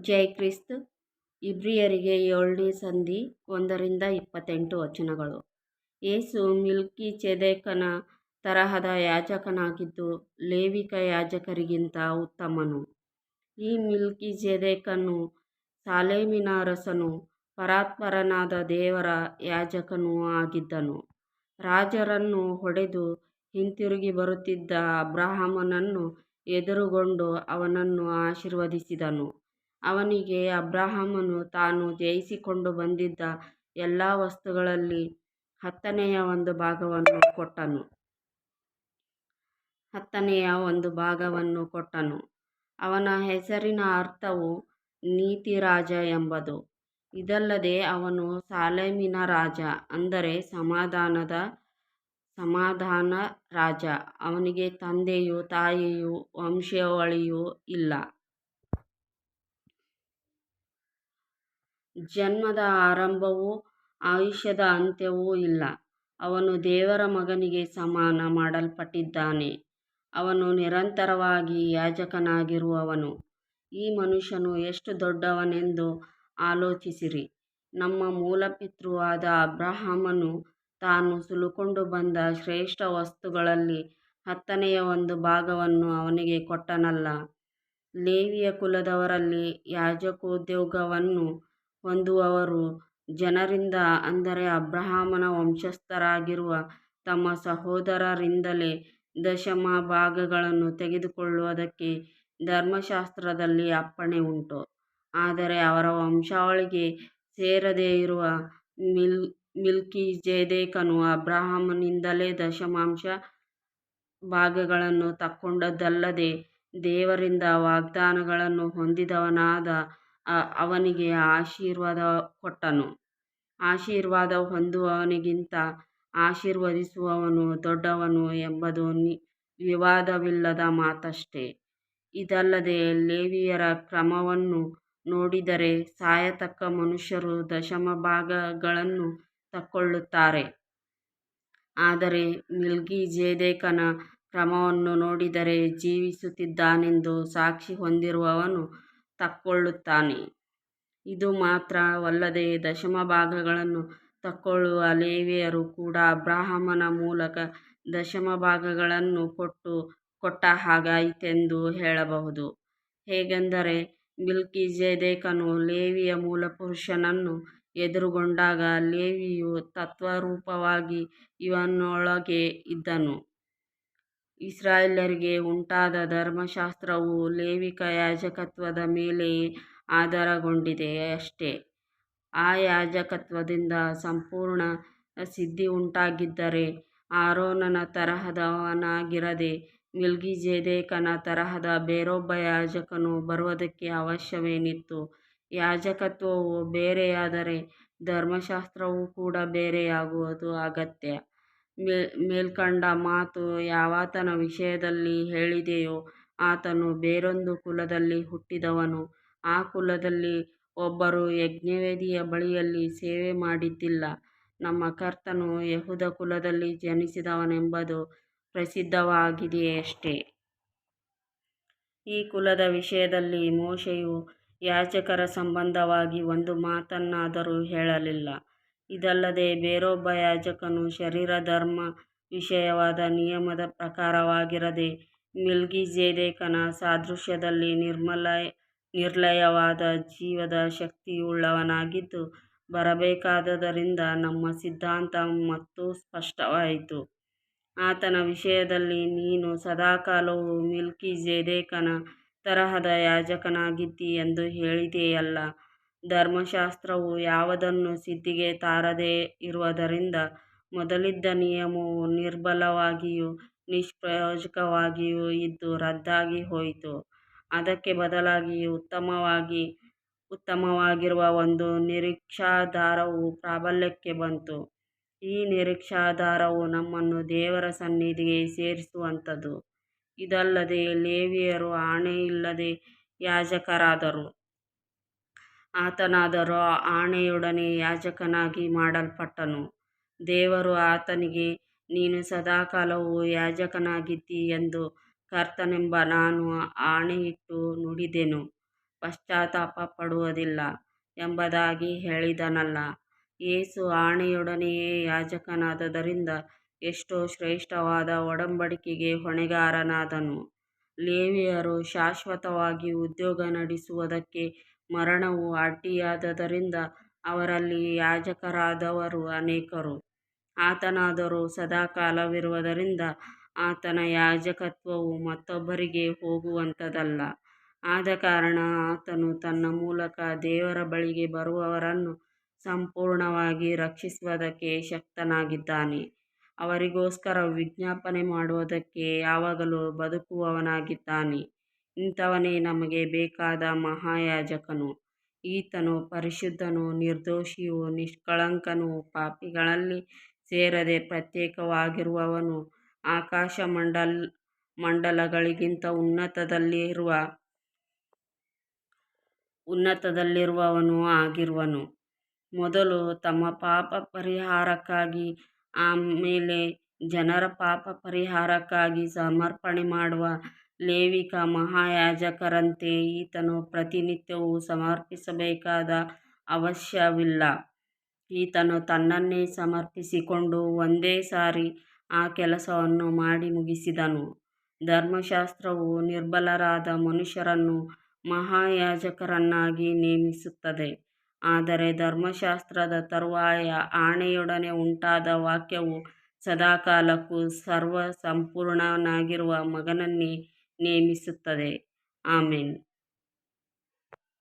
ಜೈ Christ. ಇಬ್ರಿಯರಿಗೆ 7ನೇ ಸಂಧಿ 1-28 ಯೇಸು ಮೆಲ್ಕಿಜೆದೇಕನ ತರಹದ ಯಾಜಕನಾಗಿದ್ದು ಲೇವಿಕ ಯಾಜಕರಿಗಿಂತ ಉತ್ತಮನು. ಈ ಮೆಲ್ಕಿಜೆದೇಕನು ಸಾಲೇಮಿನ ಅರಸನೂ ಪರಾತ್ಪರನಾದ ದೇವರ ಯಾಜಕನೂ ಆಗಿದ್ದನು. ರಾಜರನ್ನು ಹೊಡೆದು ಹಿಂತಿರುಗಿ ಬರುತ್ತಿದ್ದ ಅಬ್ರಹಾಮನನ್ನು ಎದುರುಗೊಂಡು ಅವನನ್ನು ಆಶೀರ್ವದಿಸಿದನು. ಅವನಿಗೆ ಅಬ್ರಹಾಮನು ತಾನು ಜಯಿಸಿಕೊಂಡು ಬಂದಿದ್ದ ಎಲ್ಲ ವಸ್ತುಗಳಲ್ಲಿ 10ನೆಯ ಒಂದು ಭಾಗವನ್ನು ಕೊಟ್ಟನು. ಅವನ ಹೆಸರಿನ ಅರ್ಥವು ನೀತಿರಾಜ ಎಂಬುದು. ಇದಲ್ಲದೆ ಅವನು ಸಾಲೇಮಿನ ರಾಜ, ಅಂದರೆ ಸಮಾಧಾನ ರಾಜ. ಅವನಿಗೆ ತಂದೆಯೂ ತಾಯಿಯೂ ವಂಶಾವಳಿಯೂ ಇಲ್ಲ. ಜನ್ಮದ ಆರಂಭವೂ ಆಯುಷ್ಯದ ಅಂತ್ಯವೂ ಇಲ್ಲ. ಅವನು ದೇವರ ಮಗನಿಗೆ ಸಮಾನ ಮಾಡಲ್ಪಟ್ಟಿದ್ದಾನೆ. ಅವನು ನಿರಂತರವಾಗಿ ಯಾಜಕನಾಗಿರುವವನು. ಈ ಮನುಷ್ಯನು ಎಷ್ಟು ದೊಡ್ಡವನೆಂದು ಆಲೋಚಿಸಿರಿ. ನಮ್ಮ ಮೂಲಪಿತೃವಾದ ಅಬ್ರಹಾಮನು ತಾನು ಸುಲುಕೊಂಡು ಬಂದ ಶ್ರೇಷ್ಠ ವಸ್ತುಗಳಲ್ಲಿ 10ನೆಯ ಒಂದು ಭಾಗವನ್ನು ಅವನಿಗೆ ಕೊಟ್ಟನಲ್ಲ. ಲೇವಿಯ ಕುಲದವರಲ್ಲಿ ಯಾಜಕೋದ್ಯೋಗವನ್ನು ಹೊಂದುವವರು ಜನರಿಂದ, ಅಂದರೆ ಅಬ್ರಹಾಮನ ವಂಶಸ್ಥರಾಗಿರುವ ತಮ್ಮ ಸಹೋದರರಿಂದಲೇ ದಶಮಭಾಗಗಳನ್ನು ತೆಗೆದುಕೊಳ್ಳುವುದಕ್ಕೆ ಧರ್ಮಶಾಸ್ತ್ರದಲ್ಲಿ ಅಪ್ಪಣೆ ಉಂಟು. ಆದರೆ ಅವರ ವಂಶಾವಳಿಗೆ ಸೇರದೇ ಇರುವ ಮೆಲ್ಕಿಜೆದೇಕನು ಅಬ್ರಹಾಮನಿಂದಲೇ ದಶಮಾಂಶ ಭಾಗಗಳನ್ನು ತಕ್ಕೊಂಡದ್ದಲ್ಲದೆ ದೇವರಿಂದ ವಾಗ್ದಾನಗಳನ್ನು ಹೊಂದಿದವನಾದ ಅವನಿಗೆ ಆಶೀರ್ವಾದ ಕೊಟ್ಟನು. ಆಶೀರ್ವಾದ ಹೊಂದುವವನಿಗಿಂತ ಆಶೀರ್ವದಿಸುವವನು ದೊಡ್ಡವನು ಎಂಬುದು ವಿವಾದವಿಲ್ಲದ ಮಾತಷ್ಟೆ. ಇದಲ್ಲದೆ ಲೇವಿಯರ ಕ್ರಮವನ್ನು ನೋಡಿದರೆ ಸಾಯತಕ್ಕ ಮನುಷ್ಯರು ದಶಮಭಾಗಗಳನ್ನು ತಕ್ಕೊಳ್ಳುತ್ತಾರೆ. ಆದರೆ ಮೆಲ್ಕಿಜೆದೇಕನ ಕ್ರಮವನ್ನು ನೋಡಿದರೆ ಜೀವಿಸುತ್ತಿದ್ದಾನೆಂದು ಸಾಕ್ಷಿ ಹೊಂದಿರುವವನು ತಕ್ಕೊಳ್ಳುತ್ತಾನೆ. ಇದು ಮಾತ್ರವಲ್ಲದೆ ದಶಮಭಾಗಗಳನ್ನು ತಕ್ಕೊಳ್ಳುವ ಲೇವಿಯರು ಕೂಡ ಅಬ್ರಹಾಮನ ಮೂಲಕ ದಶಮಭಾಗಗಳನ್ನು ಕೊಟ್ಟ ಹಾಗಾಯಿತೆಂದು ಹೇಳಬಹುದು. ಹೇಗೆಂದರೆ ಮೆಲ್ಕಿಜೆದೇಕನು ಲೇವಿಯ ಮೂಲಪುರುಷನನ್ನು ಎದುರುಗೊಂಡಾಗ ಲೇವಿಯು ತತ್ವರೂಪವಾಗಿ ಇವನೊಳಗೆ ಇದ್ದನು. ಇಸ್ರಾಯೇಲ್ಯರಿಗೆ ಉಂಟಾದ ಧರ್ಮಶಾಸ್ತ್ರವು ಲೇವಿಕ ಯಾಜಕತ್ವದ ಮೇಲೆಯೇ ಆಧಾರಗೊಂಡಿದೆ ಅಷ್ಟೆ. ಆ ಯಾಜಕತ್ವದಿಂದ ಸಂಪೂರ್ಣ ಸಿದ್ಧಿ ಉಂಟಾಗಿದ್ದರೆ ಆರೋನನ ತರಹದವನಾಗಿರದೆ ಮೆಲ್ಕಿಜೆದೇಕನ ತರಹದ ಬೇರೊಬ್ಬ ಯಾಜಕನು ಬರುವುದಕ್ಕೆ ಅವಶ್ಯವೇನಿತ್ತು. ಯಾಜಕತ್ವವು ಬೇರೆಯಾದರೆ ಧರ್ಮಶಾಸ್ತ್ರವೂ ಕೂಡ ಬೇರೆಯಾಗುವುದು ಅಗತ್ಯ. ಮೇಲ್ಕಂಡ ಮಾತು ಯಾವಾತನ ವಿಷಯದಲ್ಲಿ ಹೇಳಿದೆಯೋ ಆತನು ಬೇರೊಂದು ಕುಲದಲ್ಲಿ ಹುಟ್ಟಿದವನು. ಆ ಕುಲದಲ್ಲಿ ಒಬ್ಬರೂ ಯಜ್ಞವೇದಿಯ ಬಳಿಯಲ್ಲಿ ಸೇವೆ ಮಾಡಿದ್ದಿಲ್ಲ. ನಮ್ಮ ಕರ್ತನು ಯೆಹೂದ ಕುಲದಲ್ಲಿ ಜನಿಸಿದವನೆಂಬುದು ಪ್ರಸಿದ್ಧವಾಗಿದೆಯಷ್ಟೆ. ಈ ಕುಲದ ವಿಷಯದಲ್ಲಿ ಮೋಶೆಯು ಯಾಜಕರ ಸಂಬಂಧವಾಗಿ ಒಂದು ಮಾತನ್ನಾದರೂ ಹೇಳಲಿಲ್ಲ. ಇದಲ್ಲದೆ ಬೇರೊಬ್ಬ ಯಾಜಕನು ಶರೀರಧರ್ಮ ವಿಷಯವಾದ ನಿಯಮದ ಪ್ರಕಾರವಾಗಿರದೆ ಮೆಲ್ಕಿಜೆದೇಕನ ಸಾದೃಶ್ಯದಲ್ಲಿ ನಿರ್ಲಯವಾದ ಜೀವದ ಶಕ್ತಿಯುಳ್ಳವನಾಗಿದ್ದು ಬರಬೇಕಾದುದರಿಂದ ನಮ್ಮ ಸಿದ್ಧಾಂತ ಮತ್ತೂ ಸ್ಪಷ್ಟವಾಯಿತು. ಆತನ ವಿಷಯದಲ್ಲಿ ನೀನು ಸದಾಕಾಲವೂ ಮೆಲ್ಕಿಜೆದೇಕನ ತರಹದ ಯಾಜಕನಾಗಿದ್ದಿ ಎಂದು ಹೇಳಿದೆಯಲ್ಲ. ಧರ್ಮಶಾಸ್ತ್ರವು ಯಾವುದನ್ನೂ ಸಿದ್ಧಿಗೆ ತಾರದೇ ಇರುವುದರಿಂದ ಮೊದಲಿದ್ದ ನಿಯಮವು ನಿರ್ಬಲವಾಗಿಯೂ ನಿಷ್ಪ್ರಯೋಜಕವಾಗಿಯೂ ಇದ್ದು ರದ್ದಾಗಿ ಹೋಯಿತು. ಅದಕ್ಕೆ ಬದಲಾಗಿ ಉತ್ತಮವಾಗಿರುವ ಒಂದು ನಿರೀಕ್ಷಾಧಾರವು ಪ್ರಾಬಲ್ಯಕ್ಕೆ ಬಂತು. ಈ ನಿರೀಕ್ಷಾಧಾರವು ನಮ್ಮನ್ನು ದೇವರ ಸನ್ನಿಧಿಗೆ ಸೇರಿಸುವಂಥದ್ದು. ಇದಲ್ಲದೆ ಲೇವಿಯರು ಆಣೆಯಿಲ್ಲದೆ ಯಾಜಕರಾದರು. ಆತನಾದರೋ ಆಣೆಯೊಡನೆ ಯಾಜಕನಾಗಿ ಮಾಡಲ್ಪಟ್ಟನು. ದೇವರು ಆತನಿಗೆ, ನೀನು ಸದಾಕಾಲವೂ ಯಾಜಕನಾಗಿದ್ದಿ ಎಂದು ಕರ್ತನೆಂಬ ನಾನು ಆಣೆಯಿಟ್ಟು ನುಡಿದೆನು. ಪಶ್ಚಾತ್ತಾಪ ಪಡುವುದಿಲ್ಲ ಎಂಬುದಾಗಿ ಹೇಳಿದನಲ್ಲ. ಯೇಸು ಆಣೆಯೊಡನೆಯೇ ಯಾಜಕನಾದದರಿಂದ ಎಷ್ಟೋ ಶ್ರೇಷ್ಠವಾದ ಒಡಂಬಡಿಕೆಗೆ ಹೊಣೆಗಾರನಾದನು. ಲೇವಿಯರು ಶಾಶ್ವತವಾಗಿ ಉದ್ಯೋಗ ನಡೆಸುವುದಕ್ಕೆ ಮರಣವು ಅಡ್ಡಿಯಾದದರಿಂದ ಅವರಲ್ಲಿ ಯಾಜಕರಾದವರು ಅನೇಕರು. ಆತನಾದರೋ ಸದಾಕಾಲವಿರುವುದರಿಂದ ಆತನ ಯಾಜಕತ್ವವು ಮತ್ತೊಬ್ಬರಿಗೆ ಹೋಗುವಂಥದ್ದಲ್ಲ. ಆದಕಾರಣ ಆತನು ತನ್ನ ಮೂಲಕ ದೇವರ ಬಳಿಗೆ ಬರುವವರನ್ನು ಸಂಪೂರ್ಣವಾಗಿ ರಕ್ಷಿಸುವುದಕ್ಕೆ ಶಕ್ತನಾಗಿದ್ದಾನೆ. ಅವರಿಗೋಸ್ಕರ ವಿಜ್ಞಾಪನೆ ಮಾಡುವುದಕ್ಕೆ ಯಾವಾಗಲೂ ಬದುಕುವವನಾಗಿದ್ದಾನೆ. ಇಂಥವನೇ ನಮಗೆ ಬೇಕಾದ ಮಹಾಯಾಜಕನು. ಈತನು ಪರಿಶುದ್ಧನೂ ನಿರ್ದೋಷಿಯೂ ನಿಷ್ಕಳಂಕನೂ ಪಾಪಿಗಳಲ್ಲಿ ಸೇರದೆ ಪ್ರತ್ಯೇಕವಾಗಿರುವವನೂ ಆಕಾಶಮಂಡಲಗಳಿಗಿಂತ ಉನ್ನತದಲ್ಲಿರುವವನೂ ಆಗಿರುವನು. ಮೊದಲು ತಮ್ಮ ಪಾಪ ಪರಿಹಾರಕ್ಕಾಗಿ ಆಮೇಲೆ ಜನರ ಪಾಪ ಪರಿಹಾರಕ್ಕಾಗಿ ಸಮರ್ಪಣೆ ಮಾಡುವ ಲೇವಿಕ ಮಹಾಯಾಜಕರಂತೆ ಈತನು ಪ್ರತಿನಿತ್ಯವೂ ಸಮರ್ಪಿಸಬೇಕಾದ ಅವಶ್ಯವಿಲ್ಲ. ಈತನು ತನ್ನನ್ನೇ ಸಮರ್ಪಿಸಿಕೊಂಡು ಒಂದೇ ಸಾರಿ ಆ ಕೆಲಸವನ್ನು ಮಾಡಿ ಮುಗಿಸಿದನು. ಧರ್ಮಶಾಸ್ತ್ರವು ನಿರ್ಬಲರಾದ ಮನುಷ್ಯರನ್ನು ಮಹಾಯಾಜಕರನ್ನಾಗಿ ನೇಮಿಸುತ್ತದೆ. ಆದರೆ ಧರ್ಮಶಾಸ್ತ್ರದ ತರುವಾಯ ಆಣೆಯೊಡನೆ ಉಂಟಾದ ವಾಕ್ಯವು ಸದಾಕಾಲಕ್ಕೂ ಸರ್ವ ಸಂಪೂರ್ಣನಾಗಿರುವ ಮಗನನ್ನೇ ನೇಮಿಸುತ್ತದೆ. ಆಮೆನ್.